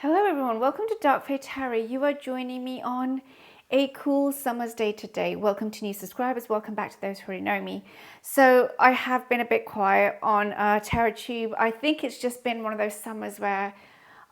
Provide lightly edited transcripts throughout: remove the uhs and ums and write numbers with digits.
Hello everyone, welcome to darkfaetarot. You are joining me on a cool summer's day today. Welcome to new subscribers, welcome back to those who already know me. So I have been a bit quiet on tarottribe. I think it's just been one of those summers where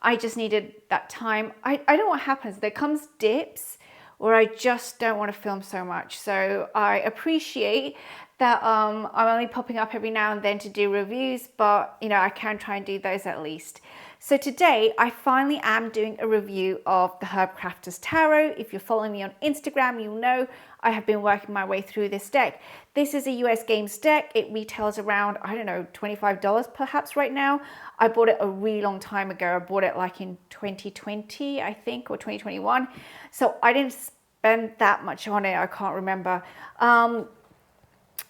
I just needed that time. I don't know what happens, there comes dips where I just don't want to film so much. So I appreciate that I'm only popping up every now and then to do reviews, but you know, I can try and do those at least. So today I finally am doing a review of the Herbcrafter's Tarot. If you're following me on Instagram, you'll know I have been working my way through this deck. This is a US Games deck. It retails around, I don't know, $25 perhaps right now. I bought it a really long time ago. I bought it like in 2020, I think, or 2021. So I didn't spend that much on it. I can't remember.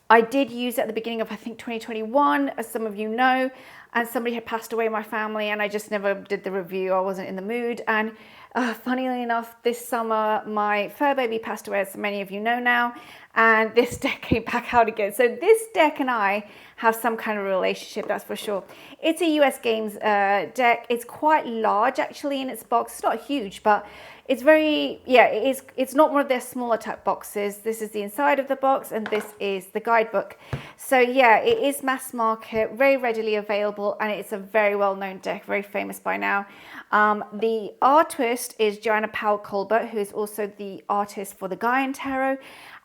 I did use it at the beginning of, I think, 2021, as some of you know, and somebody had passed away in my family and I just never did the review. I wasn't in the mood. And funnily enough, this summer, my fur baby passed away, as many of you know now, and this deck came back out again. So this deck and I have some kind of relationship, that's for sure. It's a US Games deck. It's quite large, actually, in its box. It's not huge, but it's very, yeah, it is. It's not one of their smaller type boxes. This is the inside of the box, and this is the guidebook. So yeah, it is mass market, very readily available, and it's a very well-known deck, very famous by now. The artist is Joanna Powell Colbert, who is also the artist for the Gaian Tarot.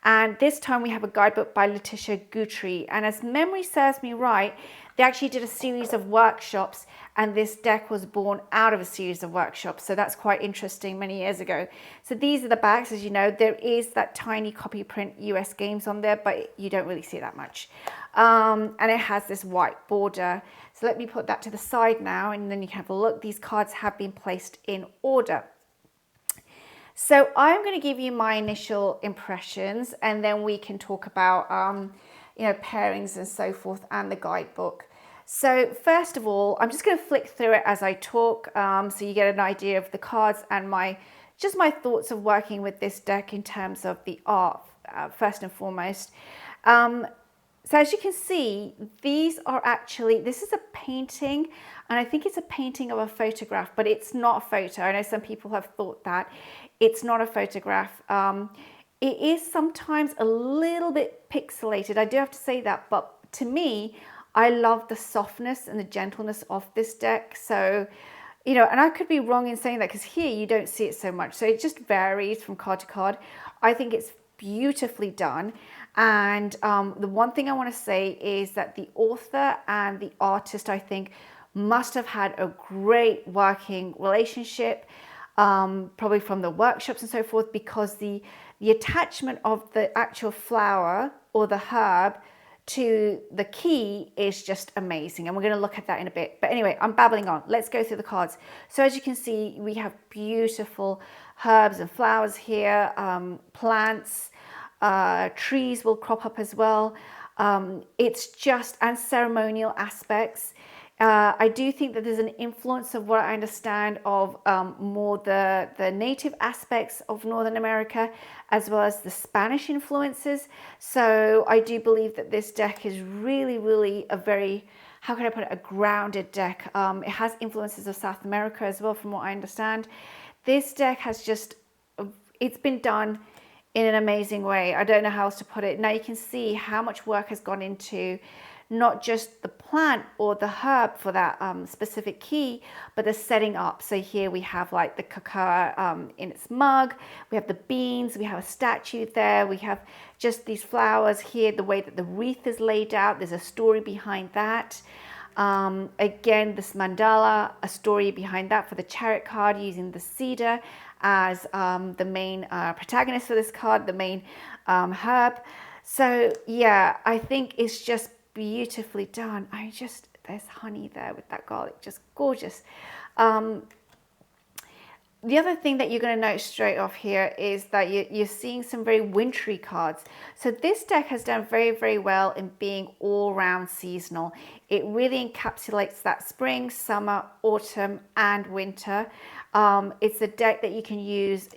And this time we have a guidebook by Letitia Guthrie. And as memory serves me right, they actually did a series of workshops, and this deck was born out of a series of workshops. So that's quite interesting, many years ago. So these are the backs. As you know, there is that tiny copy print US Games on there, but you don't really see that much. And it has this white border. So let me put that to the side now, and then you can have a look. These cards have been placed in order. So I'm going to give you my initial impressions, and then we can talk about you know, pairings and so forth, and the guidebook. So first of all, I'm just going to flick through it as I talk, so you get an idea of the cards and my thoughts of working with this deck in terms of the art, first and foremost. So as you can see, these are actually, this is a painting, and I think it's a painting of a photograph, but it's not a photo. I know some people have thought that. It's not a photograph. It is sometimes a little bit pixelated. I do have to say that, but to me, I love the softness and the gentleness of this deck. So, you know, and I could be wrong in saying that, because here you don't see it so much. So it just varies from card to card. I think it's beautifully done. And the one thing I want to say is that the author and the artist, I think, must have had a great working relationship, probably from the workshops and so forth, because the attachment of the actual flower or the herb to the key is just amazing, and we're going to look at that in a bit. But anyway, I'm babbling on. Let's go through the cards. So as you can see, we have beautiful herbs and flowers here, plants, trees will crop up as well. It's just, and ceremonial aspects. I do think that there's an influence of what I understand of more the native aspects of Northern America, as well as the Spanish influences. So I do believe that this deck is really, really a very, how can I put it, a grounded deck. It has influences of South America as well, from what I understand. This deck has just, it's been done in an amazing way. I don't know how else to put it. Now you can see how much work has gone into not just the plant or the herb for that specific key, but the setting up. So here we have like the cacao in its mug, we have the beans, we have a statue there, we have just these flowers here, the way that the wreath is laid out, there's a story behind that. Again, this mandala, a story behind that for the Chariot card, using the cedar as the main protagonist for this card, the main herb. So yeah, I think it's just beautifully done. There's honey there with that garlic, just gorgeous. The other thing that you're going to note straight off here is that you're seeing some very wintry cards. So this deck has done very, very well in being all round seasonal. It really encapsulates that spring, summer, autumn, and winter. It's a deck that you can use,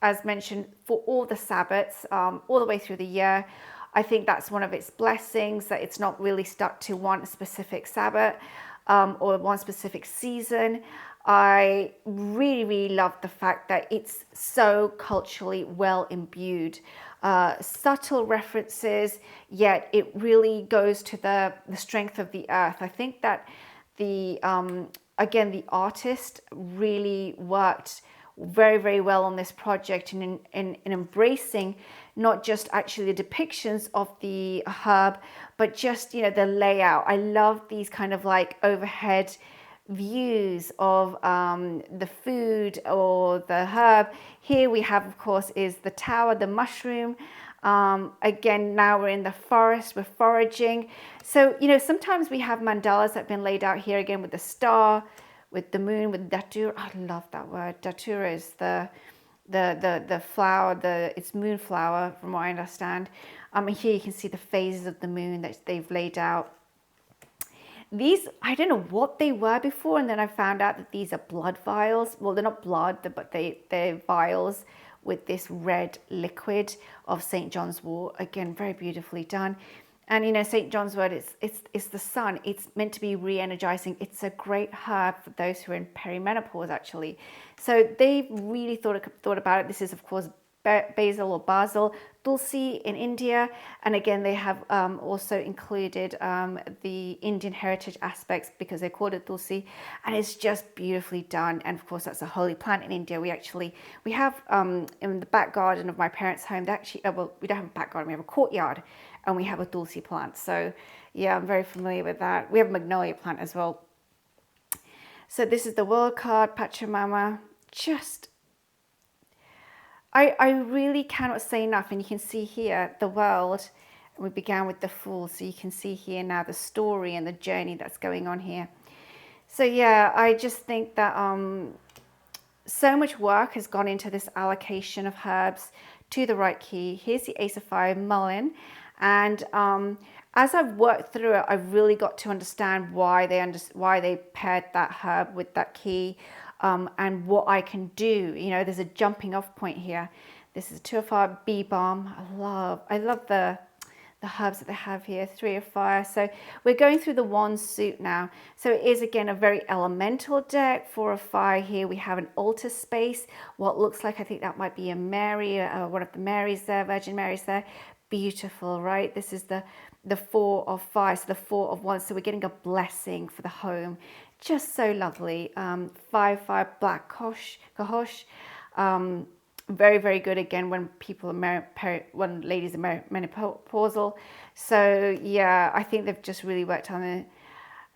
as mentioned, for all the Sabbats, all the way through the year. I think that's one of its blessings, that it's not really stuck to one specific Sabbat or one specific season. I really, really love the fact that it's so culturally well imbued. Subtle references, yet it really goes to the strength of the earth. I think that again, the artist really worked very, very well on this project in embracing not just actually the depictions of the herb, but just, you know, the layout. I love these kind of like overhead views of the food or the herb. Here we have, of course, is the tower, the mushroom. Again, now we're in the forest, we're foraging. So, you know, sometimes we have mandalas that have been laid out here again with the star, with the moon, with datura. I love that word. Datura is the flower, it's moonflower from what I understand. And here you can see the phases of the moon that they've laid out. These, I don't know what they were before, and then I found out that these are blood vials. Well, they're not blood, but they're vials with this red liquid of St. John's wort. Again, very beautifully done. And you know, St. John's wort, it's the sun. It's meant to be re-energizing. It's a great herb for those who are in perimenopause, actually. So they really thought about it. This is, of course, basil or basil, tulsi in India, and again they have also included the Indian heritage aspects because they called it tulsi, and it's just beautifully done. And of course, that's a holy plant in India. We have in the back garden of my parents' home. They actually, well, we don't have a back garden. We have a courtyard, and we have a tulsi plant. So yeah, I'm very familiar with that. We have a magnolia plant as well. So this is the world card, Pachamama. Just I really cannot say enough. And you can see here the world, and we began with the Fool, so you can see here now the story and the journey that's going on here. So yeah, I just think that so much work has gone into this allocation of herbs to the right key. Here's the Ace of Fire, Mullein, and as I've worked through it, I've really got to understand why they paired that herb with that key. And what I can do. You know, there's a jumping off point here. This is 2 of Fire, Bee Balm. I love the herbs that they have here. 3 of Fire. So we're going through the wand suit now. So it is again a very elemental deck. 4 of Fire here. We have an altar space. What looks like, I think that might be a Mary, one of the Marys there, Virgin Marys there. Beautiful, right? This is the 4 of Fire, so the 4 of Wands. So we're getting a blessing for the home. Just so lovely. 5 black kahosh. Very, very good again when people are when ladies are menopausal. So yeah, I think they've just really worked on the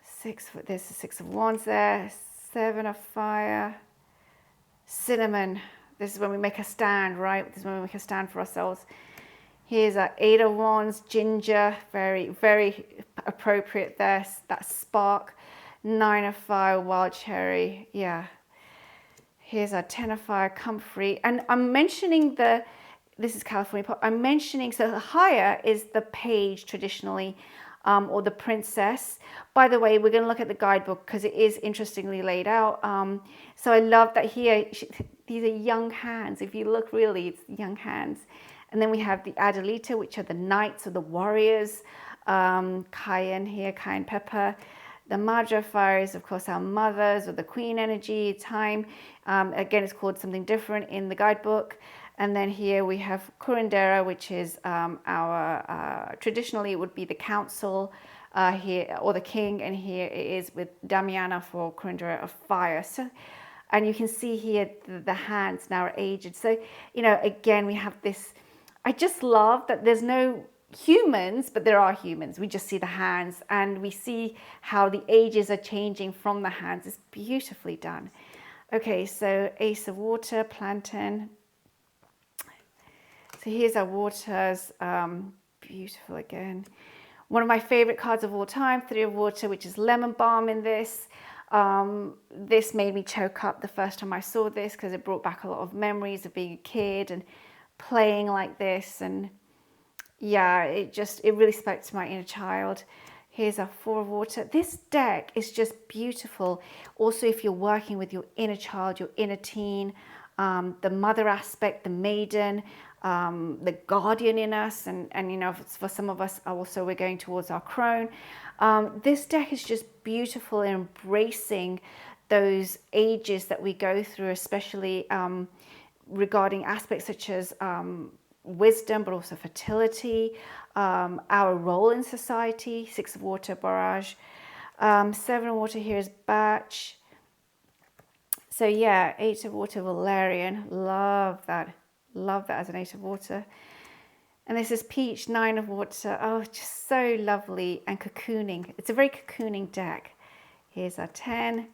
6. There's the 6 of Wands there. 7 of Fire. Cinnamon. This is when we make a stand, right? This is when we make a stand for ourselves. Here's our 8 of Wands, ginger. Very, very appropriate there. That spark. 9 of Fire, wild cherry. Yeah. Here's our 10 of Fire, comfrey. And I'm mentioning this is California pop. I'm mentioning, so the higher is the page traditionally, or the princess. By the way, we're going to look at the guidebook because it is interestingly laid out. So I love that here, these are young hands. If you look really, it's young hands. And then we have the Adelita, which are the knights or the warriors. Cayenne here, cayenne pepper. The Madre of Fire is, of course, our mothers or the queen energy, time. Again, it's called something different in the guidebook. And then here we have Curandera, which is our, traditionally it would be the council here, or the king. And here it is with Damiana for Curandera of Fire. So, and you can see here the hands now are aged. So, you know, again, we have this, I just love that there's no humans, but there are humans. We just see the hands, and we see how the ages are changing from the hands. It's beautifully done. Okay, so Ace of Water, plantain. So here's our waters. Beautiful again. One of my favorite cards of all time, 3 of Water, which is lemon balm in this. This made me choke up the first time I saw this because it brought back a lot of memories of being a kid and playing like this. And yeah, it really spoke to my inner child. Here's our 4 of Water. This deck is just beautiful. Also, if you're working with your inner child, your inner teen, the mother aspect, the maiden, the guardian in us, and you know, for some of us also we're going towards our crone. This deck is just beautiful in embracing those ages that we go through, especially regarding aspects such as wisdom, but also fertility, our role in society. 6 of water, barrage. 7 of water here is batch. So yeah, 8 of water, Valerian. Love that as an 8 of water. And this is peach, 9 of water. Oh, just so lovely and cocooning. It's a very cocooning deck. Here's our 10.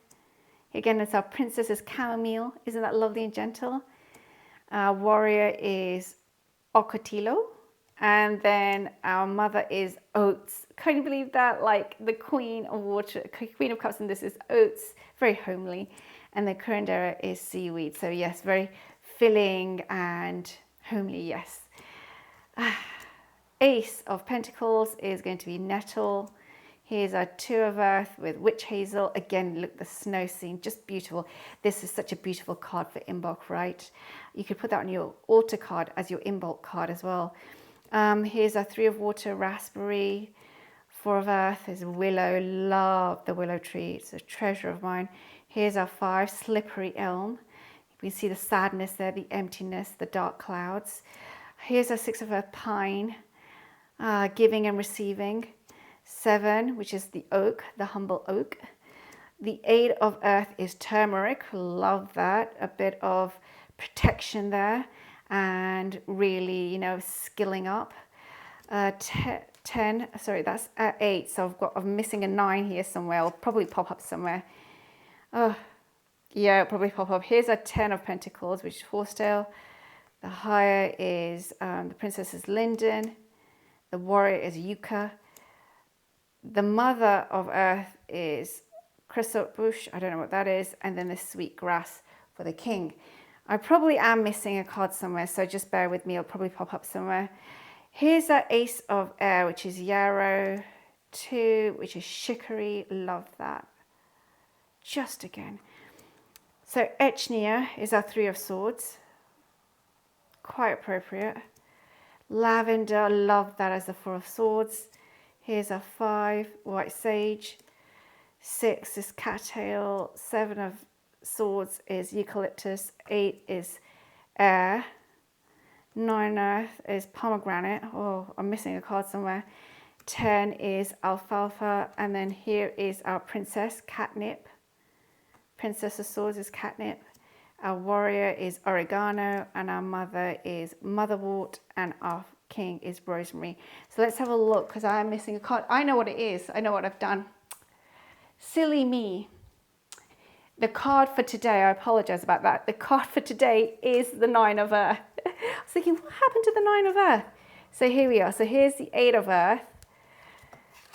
Again, it's our princess is chamomile. Isn't that lovely and gentle? Our warrior is Ocotillo. And then our mother is oats. Can you believe that? Like the queen of water, queen of cups, and this is oats. Very homely. And the curandera is seaweed. So yes, very filling and homely, yes. Ace of Pentacles is going to be nettle. Here's our 2 of earth with witch hazel. Again, look, the snow scene, just beautiful. This is such a beautiful card for in-bulk, right? You could put that on your altar card as your in-bulk card as well. Here's our 3 of water, raspberry. 4 of earth is willow. Love the willow tree. It's a treasure of mine. Here's our 5, slippery elm. You can see the sadness there, the emptiness, the dark clouds. Here's our 6 of earth, pine, giving and receiving. 7, which is the oak, the humble oak. The 8 of earth is turmeric. Love that. A bit of protection there and really, you know, skilling up. 10, sorry, that's 8. So I'm missing a 9 here somewhere. It'll probably pop up somewhere. Oh, yeah, it'll probably pop up. Here's a 10 of pentacles, which is horsetail. The higher is, the princess is linden. The warrior is yucca. The mother of earth is chrysobush bush. I don't know what that is. And then the sweet grass for the king. I probably am missing a card somewhere, so just bear with me. It'll probably pop up somewhere. Here's our ace of air, which is yarrow. 2, which is chicory. Love that. Just again. So Echnia is our 3 of swords. Quite appropriate. Lavender, love that as the 4 of swords. Here's our 5, white sage. 6 is cattail. 7 of swords is eucalyptus. 8 is air. 9 earth is pomegranate. Oh, I'm missing a card somewhere. 10 is alfalfa. And then here is our princess, catnip. Princess of swords is catnip. Our warrior is oregano, and our mother is motherwort, and our king is rosemary. So let's have a look, because I am missing a card. I know what it is. I know what I've done. Silly me. The card for today, I apologize about that. The card for today is the 9 of earth. I was thinking, what happened to the 9 of earth? So here we are. So here's the 8 of earth.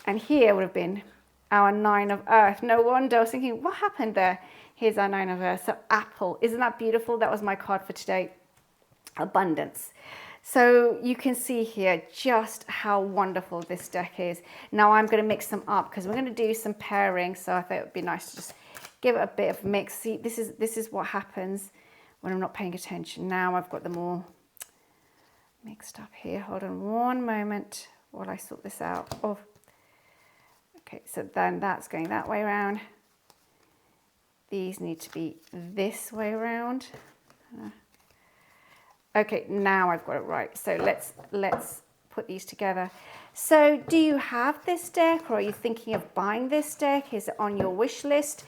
And here would have been our 9 of earth. No wonder. I was thinking, what happened there? Here's our 9 of earth. So apple. Isn't that beautiful? That was my card for today. Abundance. So you can see here just how wonderful this deck is. Now I'm going to mix them up because we're going to do some pairing. So I thought it would be nice to just give it a bit of mix. See, this is what happens when I'm not paying attention. Now I've got them all mixed up here. Hold on one moment while I sort this out. Oh, okay. So then that's going that way around. These need to be this way around. Okay, now I've got it right. So let's put these together. So do you have this deck, or are you thinking of buying this deck? Is it on your wish list?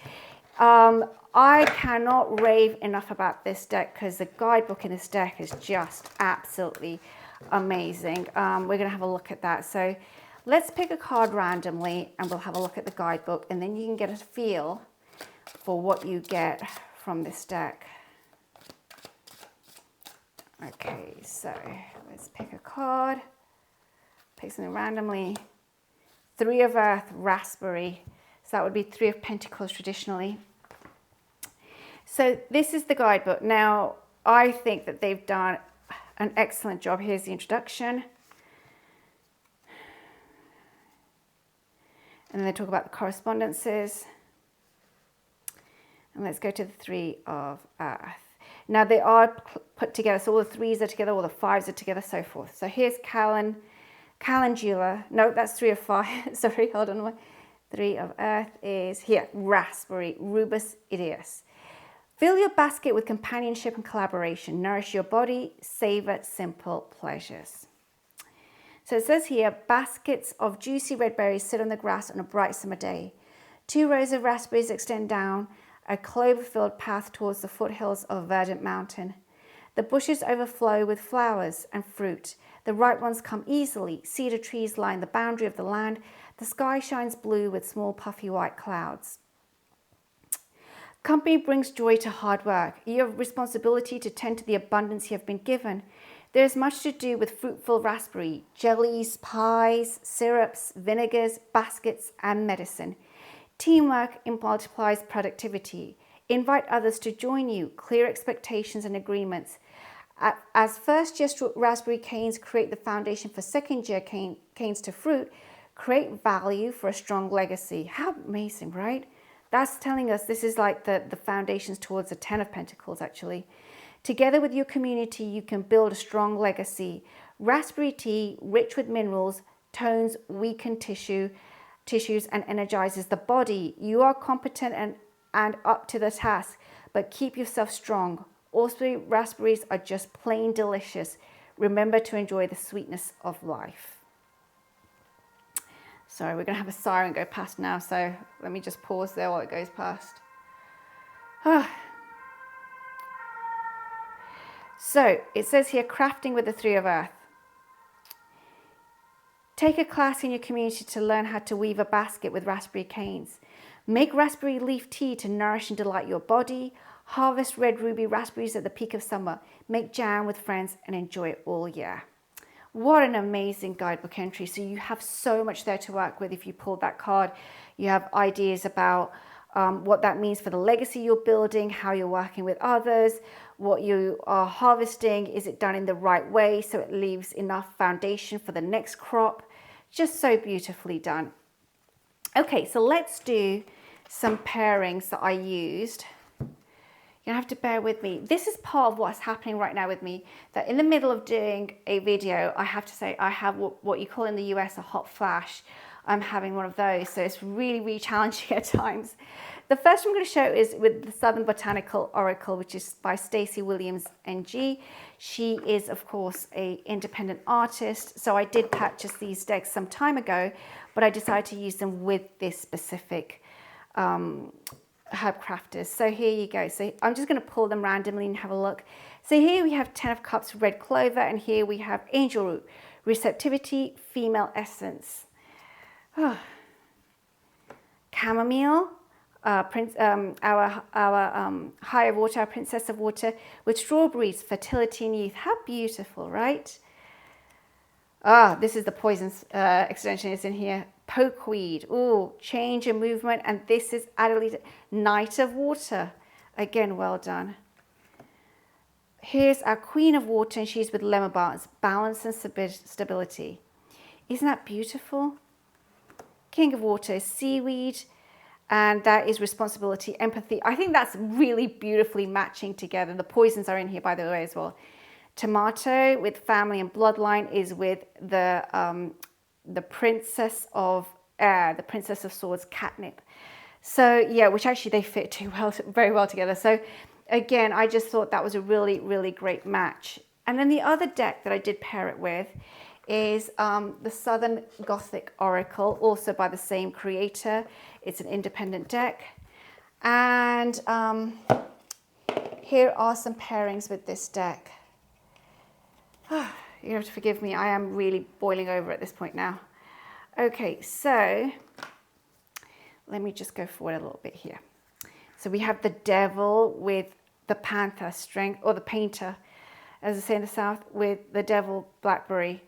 I cannot rave enough about this deck because the guidebook in this deck is just absolutely amazing. We're going to have a look at that. So let's pick a card randomly and we'll have a look at the guidebook, and then you can get a feel for what you get from this deck. Okay, so let's pick a card. Pick something randomly. 3 of earth, raspberry. So that would be 3 of pentacles traditionally. So this is the guidebook. Now, I think that they've done an excellent job. Here's the introduction. And then they talk about the correspondences. And let's go to the 3 of earth. Now they are put together, so all the 3s are together, all the 5s are together, so forth. So here's calendula. No, that's 3 of 5. Sorry, hold on. 3 of earth is here, raspberry, rubus idius. Fill your basket with companionship and collaboration. Nourish your body, savor simple pleasures. So it says here, baskets of juicy red berries sit on the grass on a bright summer day. 2 rows of raspberries extend down a clover-filled path towards the foothills of a verdant mountain. The bushes overflow with flowers and fruit. The ripe ones come easily. Cedar trees line the boundary of the land. The sky shines blue with small puffy white clouds. Company brings joy to hard work. You have responsibility to tend to the abundance you have been given. There is much to do with fruitful raspberry, jellies, pies, syrups, vinegars, baskets, and medicine. Teamwork multiplies productivity. Invite others to join you. Clear expectations and agreements. As first-year raspberry canes create the foundation for second-year canes to fruit, create value for a strong legacy. How amazing, right? That's telling us this is like the foundations towards the 10 of Pentacles, actually. Together with your community, you can build a strong legacy. Raspberry tea, rich with minerals, tones weakened tissues and energizes the body. You are competent and up to the task, but keep yourself strong. Also, raspberries are just plain delicious. Remember to enjoy the sweetness of life. Sorry, we're going to have a siren go past now, so let me just pause there while it goes past. So it says here, crafting with the 3 of earth. Take a class in your community to learn how to weave a basket with raspberry canes. Make raspberry leaf tea to nourish and delight your body. Harvest red ruby raspberries at the peak of summer. Make jam with friends and enjoy it all year. What an amazing guidebook entry. So you have so much there to work with. If you pulled that card, you have ideas about what that means for the legacy you're building, how you're working with others, what you are harvesting. Is it done in the right way so it leaves enough foundation for the next crop? Just so beautifully done. Okay, so let's do some pairings that I used. You're gonna have to bear with me. This is part of what's happening right now with me, that in the middle of doing a video, I have to say I have what you call in the US a hot flash. I'm having one of those, so it's really, really challenging at times. The first one I'm going to show is with the Southern Botanical Oracle, which is by Stacey Williams, NG. She is, of course, an independent artist, so I did purchase these decks some time ago, but I decided to use them with this specific Herbcrafters. So here you go. So I'm just going to pull them randomly and have a look. So here we have 10 of Cups, red clover, and here we have angel root, receptivity, female essence. Chamomile, our high of water, our princess of water, with strawberries, fertility and youth. How beautiful, right? This is the poison extension is in here. Pokeweed, change and movement, and this is Adelaide, Knight of Water. Again, well done. Here's our Queen of Water, and she's with lemon balms, balance and stability. Isn't that beautiful? King of Water is seaweed, and that is responsibility, empathy. I think that's really beautifully matching together. The poisons are in here, by the way, as well. Tomato with family and bloodline is with the Princess of Air, the Princess of Swords, catnip. So yeah, which actually they fit very well together. So again, I just thought that was a really, really great match. And then the other deck that I did pair it with is the Southern Gothic Oracle, also by the same creator. It's an independent deck. And here are some pairings with this deck. You have to forgive me, I am really boiling over at this point now. Okay, so let me just go forward a little bit here. So we have the Devil with the Panther, strength, or the Painter, as I say in the South, with the Devil, Blackberry.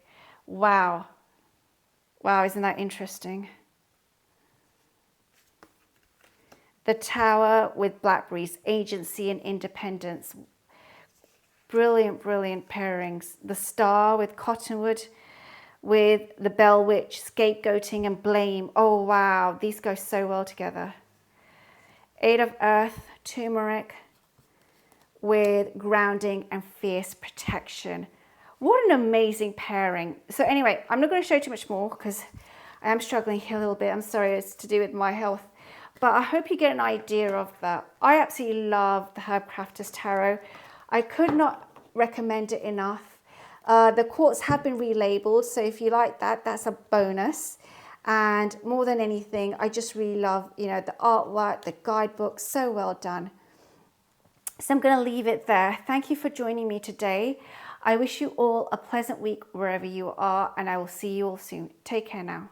Wow. Wow, isn't that interesting? The Tower with Blackberries, agency and independence. Brilliant, brilliant pairings. The Star with Cottonwood, with the Bell Witch, scapegoating and blame. Oh, wow, these go so well together. 8 of Earth, turmeric, with grounding and fierce protection. What an amazing pairing. So anyway, I'm not going to show too much more because I am struggling here a little bit. I'm sorry, it's to do with my health. But I hope you get an idea of that. I absolutely love the Herbcrafter's Tarot. I could not recommend it enough. The quartz have been relabeled, so if you like that, that's a bonus. And more than anything, I just really love, you know, the artwork, the guidebook, so well done. So I'm going to leave it there. Thank you for joining me today. I wish you all a pleasant week wherever you are, and I will see you all soon. Take care now.